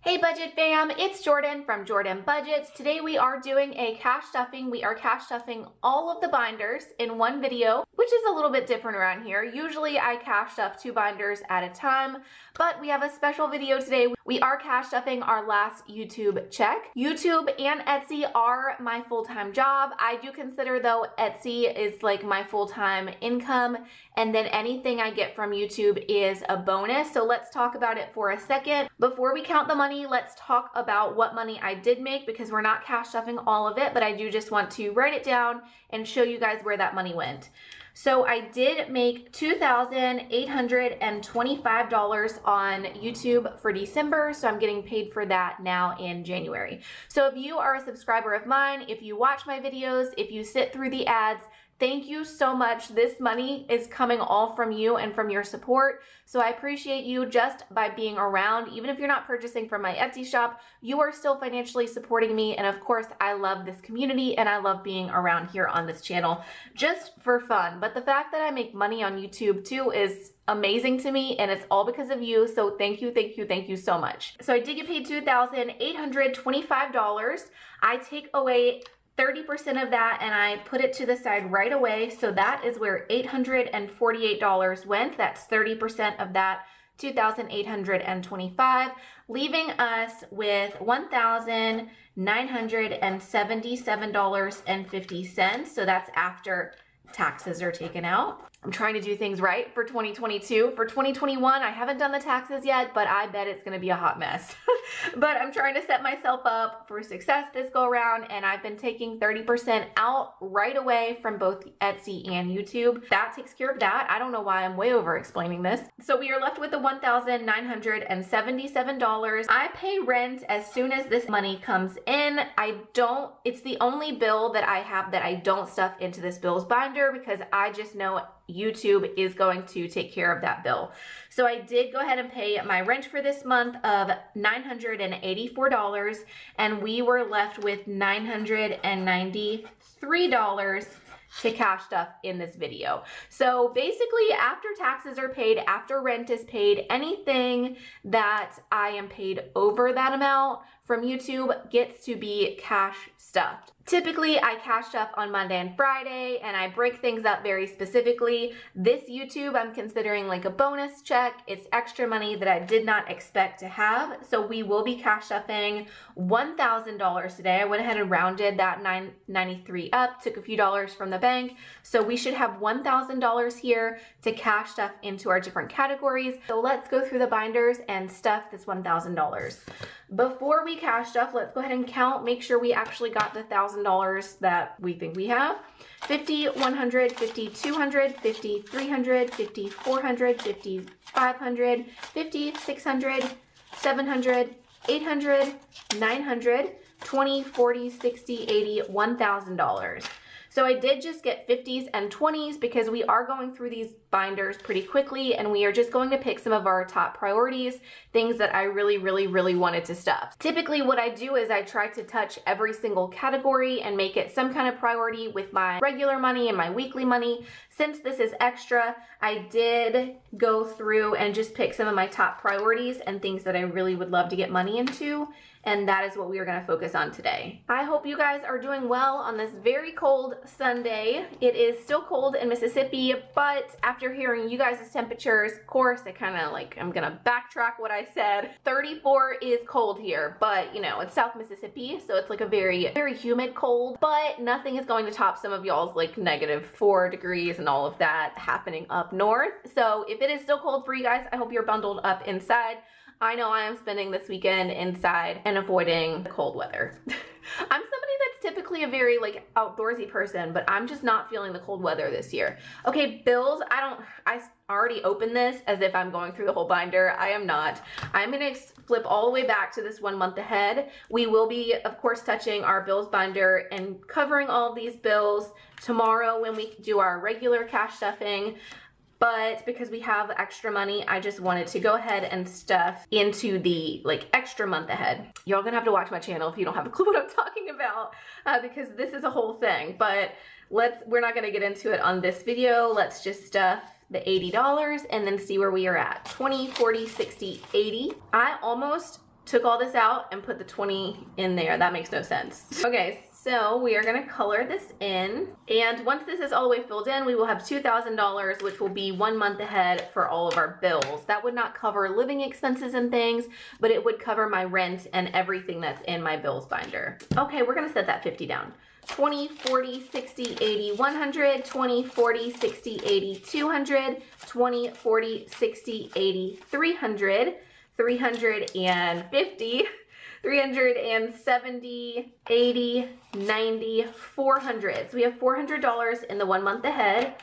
Hey budget fam, it's Jordan from Jordan Budgets. Today we are doing a cash stuffing. We are cash stuffing all of the binders in one video, which is a little bit different around here. Usually I cash stuff 2 binders at a time, but we have a special video today. We are cash stuffing our last YouTube check. YouTube and Etsy are my full-time job. I do consider though Etsy is like my full-time income, and then anything I get from YouTube is a bonus. So let's talk about it for a second. Before we count the money, let's talk about what money I did make, because we're not cash stuffing all of it, but I do just want to write it down and show you guys where that money went. So I did make $2,825 on YouTube for December, so I'm getting paid for that now in January. So if you are a subscriber of mine, if you watch my videos, if you sit through the ads, thank you so much. This money is coming all from you and from your support. So I appreciate you just by being around. Even if you're not purchasing from my Etsy shop, you are still financially supporting me. And of course, I love this community and I love being around here on this channel just for fun. But the fact that I make money on YouTube too is amazing to me, and it's all because of you. So thank you, thank you, thank you so much. So I did get paid $2,825. I take away 30% of that and I put it to the side right away. So that is where $848 went. That's 30% of that $2,825, leaving us with $1,977.50. So that's after taxes are taken out. I'm trying to do things right for 2022. For 2021, I haven't done the taxes yet, but I bet it's gonna be a hot mess. But I'm trying to set myself up for success this go around, and I've been taking 30% out right away from both Etsy and YouTube. That takes care of that. I don't know why I'm way over explaining this. So we are left with the $1,977. I pay rent as soon as this money comes in. It's the only bill that I have that I don't stuff into this bills binder, because I just know YouTube is going to take care of that bill. So I did go ahead and pay my rent for this month of $984, and we were left with $993 to cash stuff in this video. So basically, after taxes are paid, after rent is paid, anything that I am paid over that amount from YouTube gets to be cash stuffed. Typically, I cash stuff on Monday and Friday, and I break things up very specifically. This YouTube, I'm considering like a bonus check. It's extra money that I did not expect to have. So we will be cash stuffing $1,000 today. I went ahead and rounded that $993 up, took a few dollars from the bank. So we should have $1,000 here to cash stuff into our different categories. So let's go through the binders and stuff this $1,000. Before we cash stuff, let's go ahead and count, make sure we actually got the $1,000 that we think we have. 50, 100, 50, 200, 50, 300, 50, 400, 50, 500, 50, 600, 700, 800, 900, 20, 40, 60, 80, $1,000. So I did just get 50s and 20s because we are going through these binders pretty quickly, and we are just going to pick some of our top priorities, things that I really wanted to stuff. Typically what I do is I try to touch every single category and make it some kind of priority with my regular money and my weekly money. Since this is extra, I did go through and just pick some of my top priorities and things that I really would love to get money into, and that is what we are going to focus on today. I hope you guys are doing well on this very cold Sunday. It is still cold in Mississippi, but after hearing you guys' temperatures, of course, I'm gonna backtrack what I said. 34 is cold here, but you know, it's South Mississippi, so it's like a very humid cold, but nothing is going to top some of y'all's like -4 degrees and all of that happening up north. So if it is still cold for you guys, I hope you're bundled up inside. I know I am spending this weekend inside and avoiding the cold weather. I'm somebody that's typically a very like outdoorsy person, but I'm just not feeling the cold weather this year. Okay, bills, I already opened this as if I'm going through the whole binder. I am not. I'm gonna flip all the way back to this 1 month ahead. We will be, of course, touching our bills binder and covering all of these bills tomorrow when we do our regular cash stuffing. But because we have extra money, I just wanted to go ahead and stuff into the like extra month ahead. Y'all gonna have to watch my channel if you don't have a clue what I'm talking about, because this is a whole thing. But we're not gonna get into it on this video. Let's just stuff the $80 and then see where we are at. 20, 40, 60, 80. I almost took all this out and put the 20 in there. That makes no sense. Okay, so we are gonna color this in. And once this is all the way filled in, we will have $2,000, which will be 1 month ahead for all of our bills. That would not cover living expenses and things, but it would cover my rent and everything that's in my bills binder. Okay, we're gonna set that 50 down. 20, 40, 60, 80, 100, 20, 40, 60, 80, 200, 20, 40, 60, 80, 300, 350, 370, 80, 90, 400. So we have $400 in the 1 month ahead.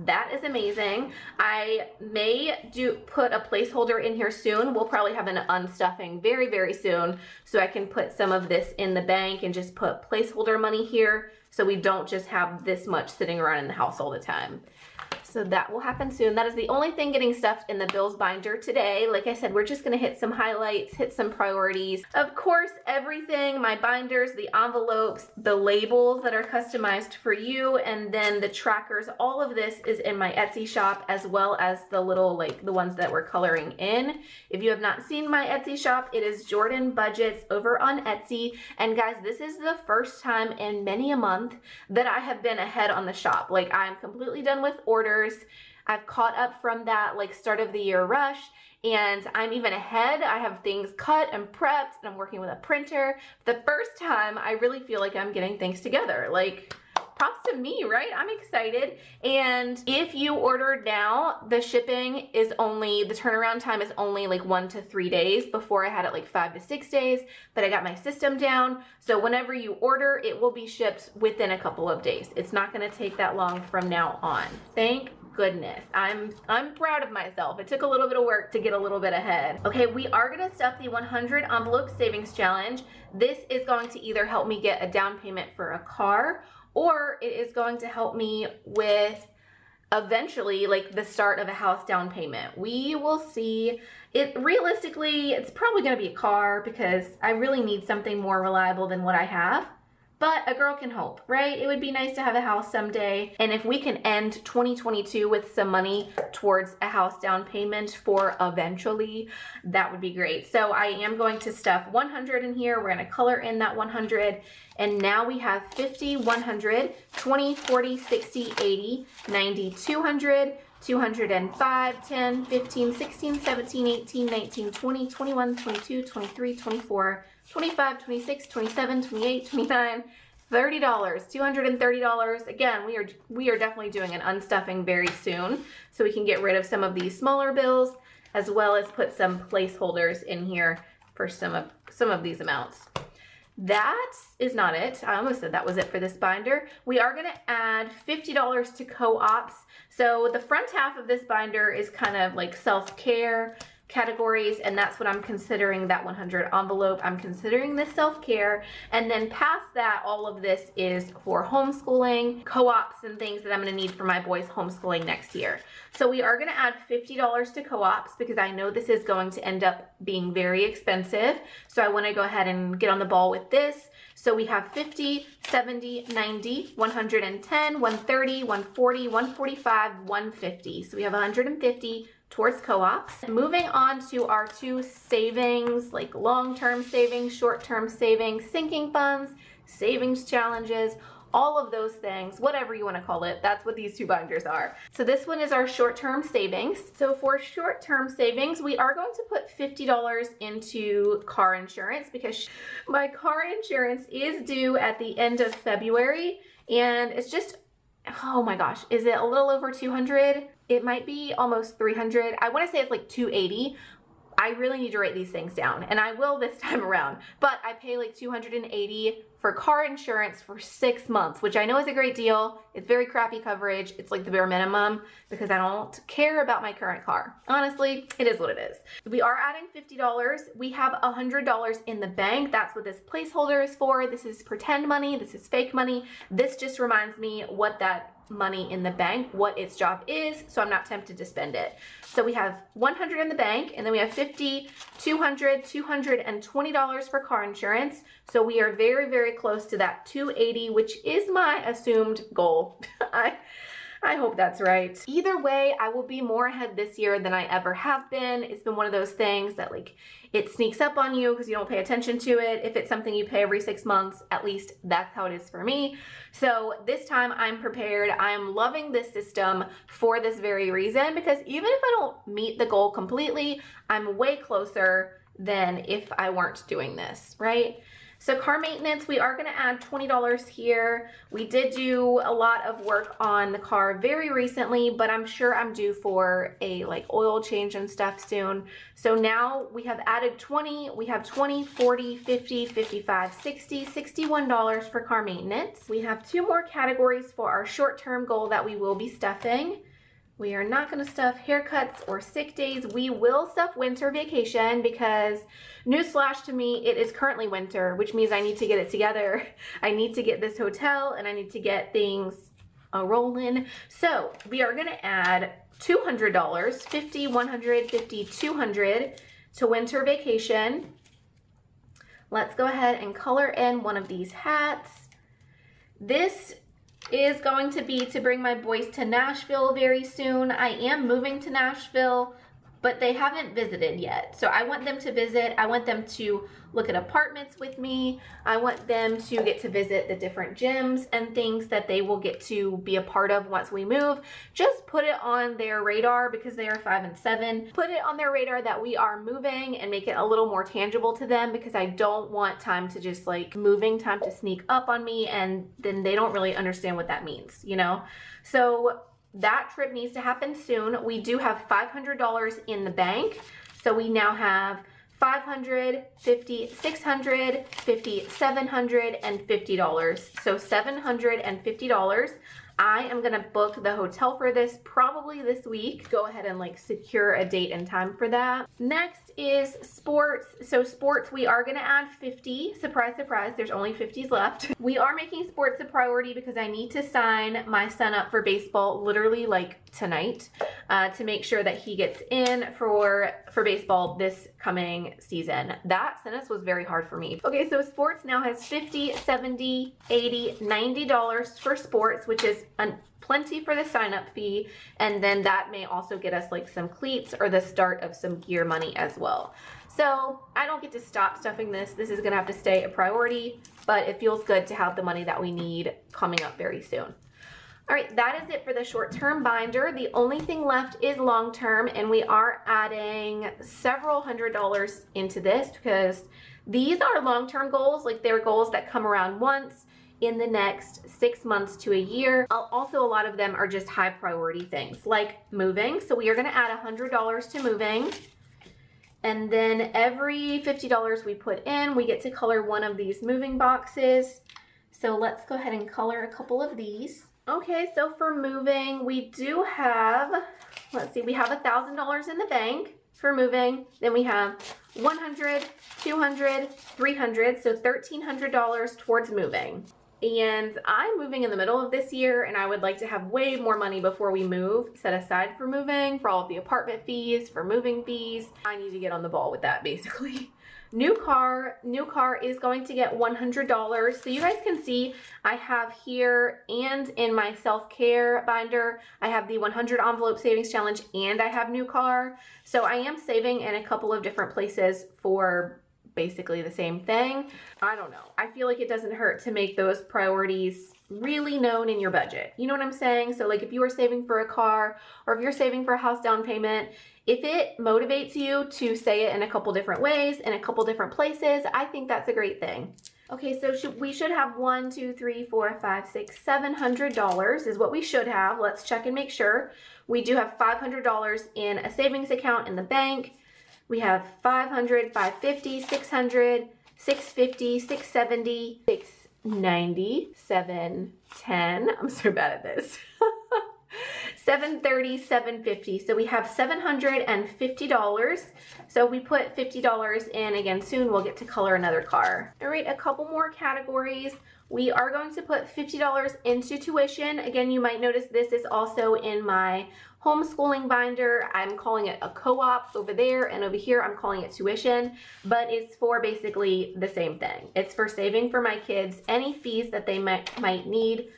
That is amazing. I may put a placeholder in here soon. We'll probably have an unstuffing very, very soon, so I can put some of this in the bank and just put placeholder money here so we don't just have this much sitting around in the house all the time. So that will happen soon. That is the only thing getting stuffed in the bills binder today. Like I said, we're just gonna hit some highlights, hit some priorities. Of course, everything, my binders, the envelopes, the labels that are customized for you, and then the trackers, all of this is in my Etsy shop, as well as the little, like the ones that we're coloring in. If you have not seen my Etsy shop, it is Jordan Budgets over on Etsy. And guys, this is the first time in many a month that I have been ahead on the shop. Like, I'm completely done with orders. I've caught up from that like start of the year rush, and I'm even ahead. I have things cut and prepped, and I'm working with a printer. The first time I really feel like I'm getting things together. Like, props to me, right? I'm excited. And if you order now, the shipping is only, the turnaround time is only like 1 to 3 days. Before I had it like 5 to 6 days, but I got my system down. So whenever you order, it will be shipped within a couple of days. It's not gonna take that long from now on. Thank goodness. I'm proud of myself. It took a little bit of work to get a little bit ahead. Okay, we are gonna stuff the 100 envelope savings challenge. This is going to either help me get a down payment for a car, or it is going to help me with eventually like the start of a house down payment. We will see. It realistically, it's probably gonna be a car because I really need something more reliable than what I have. But a girl can hope, right? It would be nice to have a house someday. And if we can end 2022 with some money towards a house down payment for eventually, that would be great. So I am going to stuff 100 in here. We're gonna color in that 100. And now we have 50, 100, 20, 40, 60, 80, 90, 200, 205, 10, 15, 16, 17, 18, 19, 20, 21, 22, 23, 24, 25, 26, 27, 28, 29, $30, $230. Again, we are definitely doing an unstuffing very soon, so we can get rid of some of these smaller bills, as well as put some placeholders in here for some of these amounts. That is not it. I almost said that was it for this binder. We are gonna add $50 to co-ops. So the front half of this binder is kind of like self-care categories, and that's what I'm considering that 100 envelope. I'm considering this self-care, and then past that, all of this is for homeschooling, co-ops, and things that I'm gonna need for my boys' homeschooling next year. So we are gonna add $50 to co-ops because I know this is going to end up being very expensive. So I wanna go ahead and get on the ball with this. So we have 50, 70, 90, 110, 130, 140, 145, 150. So we have 150 towards co-ops. Moving on to our two savings, like long-term savings, short-term savings, sinking funds, savings challenges, all of those things, whatever you want to call it, that's what these two binders are. So this one is our short-term savings. So for short-term savings, we are going to put $50 into car insurance because my car insurance is due at the end of February, and it's just, oh my gosh, is it a little over 200? It might be almost 300. I want to say it's like 280. I really need to write these things down, and I will this time around. But I pay like 280 for car insurance for 6 months, which I know is a great deal. It's very crappy coverage. It's like the bare minimum because I don't care about my current car. Honestly, it is what it is. We are adding $50. We have $100 in the bank. That's what this placeholder is for. This is pretend money. This is fake money. This just reminds me what that money in the bank, what its job is, so I'm not tempted to spend it. So we have 100 in the bank, and then we have 50, 200, $220 for car insurance. So we are very, very close to that 280, which is my assumed goal. I hope that's right. Either way, I will be more ahead this year than I ever have been. It's been one of those things that like it sneaks up on you because you don't pay attention to it. If it's something you pay every 6 months, at least that's how it is for me. So this time I'm prepared. I am loving this system for this very reason, because even if I don't meet the goal completely, I'm way closer than if I weren't doing this, right? So car maintenance, we are gonna add $20 here. We did do a lot of work on the car very recently, but I'm sure I'm due for a like oil change and stuff soon. So now we have added 20, we have 20, 40, 50, 55, 60, $61 for car maintenance. We have 2 more categories for our short-term goal that we will be stuffing. We are not gonna stuff haircuts or sick days. We will stuff winter vacation because, newsflash to me, it is currently winter, which means I need to get it together. I need to get this hotel and I need to get things rolling. So we are gonna add $200, 50, 100, 50, 200 to winter vacation. Let's go ahead and color in one of these hats. This is going to be to bring my boys to Nashville very soon. I am moving to Nashville, but they haven't visited yet. So I want them to visit. I want them to look at apartments with me. I want them to get to visit the different gyms and things that they will get to be a part of once we move. Just put it on their radar, because they are 5 and 7. Put it on their radar that we are moving and make it a little more tangible to them, because I don't want time to just like moving time to sneak up on me and then they don't really understand what that means, you know? So that trip needs to happen soon. We do have $500 in the bank. So we now have $500, $50, $600, $50, $700, and $50. So $750. I am gonna book the hotel for this probably this week. Go ahead and like secure a date and time for that. Next is sports. So sports, we are gonna add 50. Surprise, surprise, there's only 50s left. We are making sports a priority because I need to sign my son up for baseball literally like tonight to make sure that he gets in for baseball this coming season. That sentence was very hard for me. Okay, so sports now has $50, $70, $80, $90 for sports, which is plenty for the sign-up fee, and then that may also get us like some cleats or the start of some gear money as well. So I don't get to stop stuffing this. This is gonna have to stay a priority, but it feels good to have the money that we need coming up very soon. All right, that is it for the short-term binder. The only thing left is long-term, and we are adding several $100s into this because these are long-term goals. Like, they're goals that come around once in the next 6 months to a year. Also, a lot of them are just high priority things like moving. So we are gonna add $100 to moving. And then every $50 we put in, we get to color one of these moving boxes. So let's go ahead and color a couple of these. Okay, so for moving, we do have, let's see, we have $1,000 in the bank for moving. Then we have 100, 200, 300, so $1,300 towards moving. And I'm moving in the middle of this year, and I would like to have way more money before we move set aside for moving, for all of the apartment fees, for moving fees. I need to get on the ball with that, basically. New car is going to get $100. So you guys can see I have here and in my self-care binder, I have the 100 envelope savings challenge and I have new car. So I am saving in a couple of different places for basically the same thing. I don't know. I feel like it doesn't hurt to make those priorities really known in your budget. You know what I'm saying? So like if you are saving for a car or if you're saving for a house down payment, if it motivates you to say it in a couple different ways, in a couple different places, I think that's a great thing. Okay, so we should have $1, 2, 3, 4, 5, 6, $700 is what we should have. Let's check and make sure. We do have $500 in a savings account in the bank. We have 500, 550, 600, 650, 670, 690, 710. I'm so bad at this. 730, 750. So we have $750. So if we put $50 in again soon, we'll get to color another car. All right, a couple more categories. We are going to put $50 into tuition. Again, you might notice this is also in my homeschooling binder. I'm calling it a co-op over there, and over here I'm calling it tuition, but it's for basically the same thing. It's for saving for my kids any fees that they might need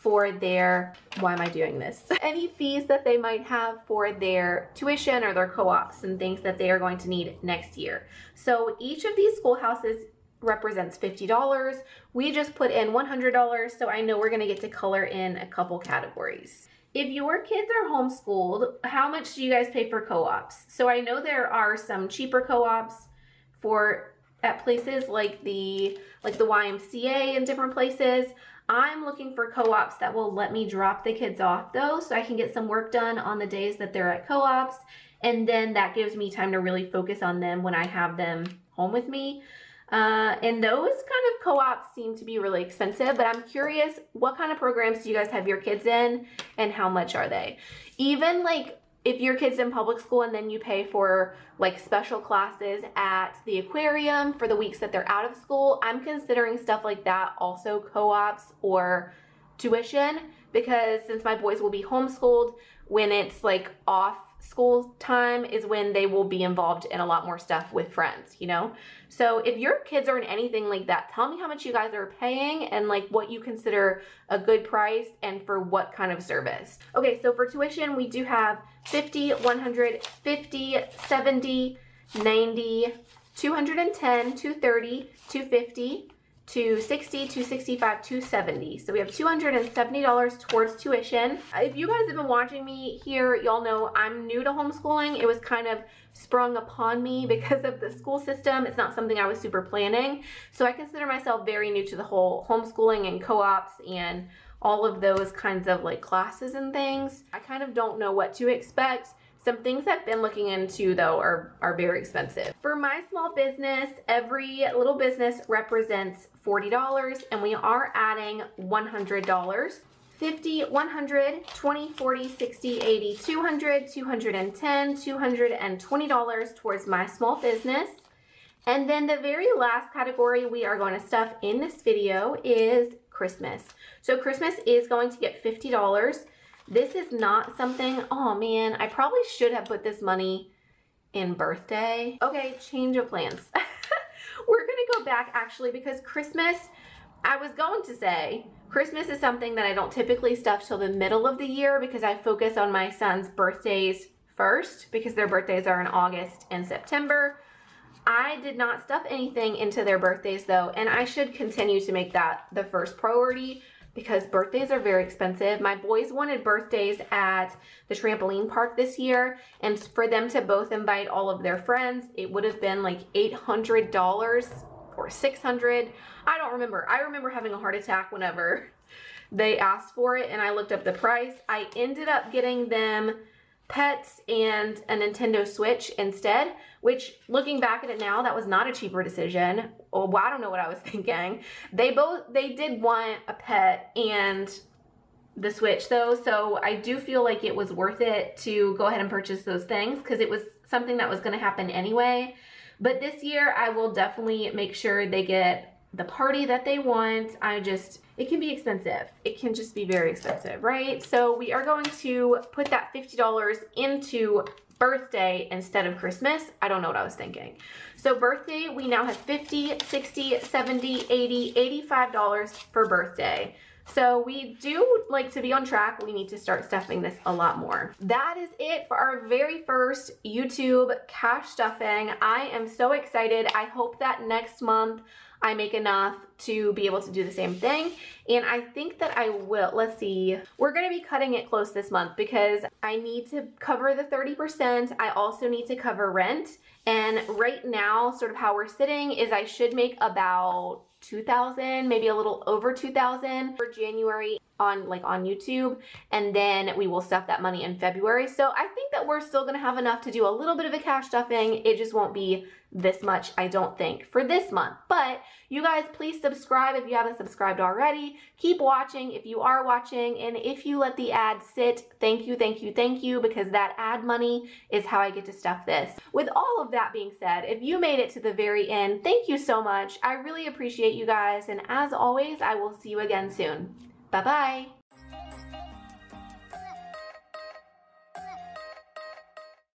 for their, why am I doing this? Any fees that they might have for their tuition or their co-ops and things that they are going to need next year. So each of these schoolhouses represents $50. We just put in $100, so I know we're gonna get to color in a couple categories. If your kids are homeschooled, how much do you guys pay for co-ops? So I know there are some cheaper co-ops at places like the YMCA and different places. I'm looking for co-ops that will let me drop the kids off though, so I can get some work done on the days that they're at co-ops, and then that gives me time to really focus on them when I have them home with me. And those kind of co-ops seem to be really expensive, but I'm curious, what kind of programs do you guys have your kids in and how much are they? Even like if your kid's in public school and then you pay for like special classes at the aquarium for the weeks that they're out of school, I'm considering stuff like that also co-ops or tuition, because since my boys will be homeschooled, when it's like off school time is when they will be involved in a lot more stuff with friends, you know? So if your kids are in anything like that, tell me how much you guys are paying and like what you consider a good price and for what kind of service. Okay, so for tuition, we do have 50, 100, 50, 70, 90, 210, 230, 250, 260, 265, 270. So we have $270 towards tuition. If you guys have been watching me here, y'all know I'm new to homeschooling. It was kind of sprung upon me because of the school system. It's not something I was super planning. So I consider myself very new to the whole homeschooling and co-ops and all of those kinds of like classes and things. I kind of don't know what to expect. Some things I've been looking into though are very expensive. For my small business, every little business represents $40 and we are adding $100. 50, 100, 20, 40, 60, 80, 200, 210, $220 towards my small business. And then the very last category we are going to stuff in this video is Christmas. So Christmas is going to get $50. This is not something, oh man, I probably should have put this money in birthday. Okay, change of plans. We're gonna go back actually because Christmas, I was going to say, Christmas is something that I don't typically stuff till the middle of the year because I focus on my son's birthdays first because their birthdays are in August and September. I did not stuff anything into their birthdays though, and I should continue to make that the first priority because birthdays are very expensive. My boys wanted birthdays at the trampoline park this year, and for them to both invite all of their friends, it would have been like $800 or $600. I don't remember. I remember having a heart attack whenever they asked for it and I looked up the price. I ended up getting them pets and a Nintendo Switch instead, which looking back at it now, that was not a cheaper decision. Oh, well, I don't know what I was thinking. They did want a pet and the Switch though, so I do feel like it was worth it to go ahead and purchase those things because it was something that was going to happen anyway. But this year I will definitely make sure they get the party that they want. It can be expensive. It can just be very expensive, right? So we are going to put that $50 into birthday instead of Christmas. I don't know what I was thinking. So birthday, we now have $50, $60, $70, $80, $85 for birthday. So we do like to be on track. We need to start stuffing this a lot more. That is it for our very first YouTube cash stuffing. I am so excited. I hope that next month I make enough to be able to do the same thing. And I think that I will. Let's see. We're going to be cutting it close this month because I need to cover the 30%. I also need to cover rent. And right now, sort of how we're sitting is I should make about $2,000, maybe a little over $2,000 for January on YouTube, and then we will stuff that money in February. So I think that we're still gonna have enough to do a little bit of a cash stuffing. It just won't be this much, I don't think, for this month. But you guys, please subscribe if you haven't subscribed already. Keep watching if you are watching, and if you let the ad sit, thank you, thank you, thank you, because that ad money is how I get to stuff this. With all of that being said, if you made it to the very end, thank you so much. I really appreciate you guys, and as always, I will see you again soon. Bye-bye.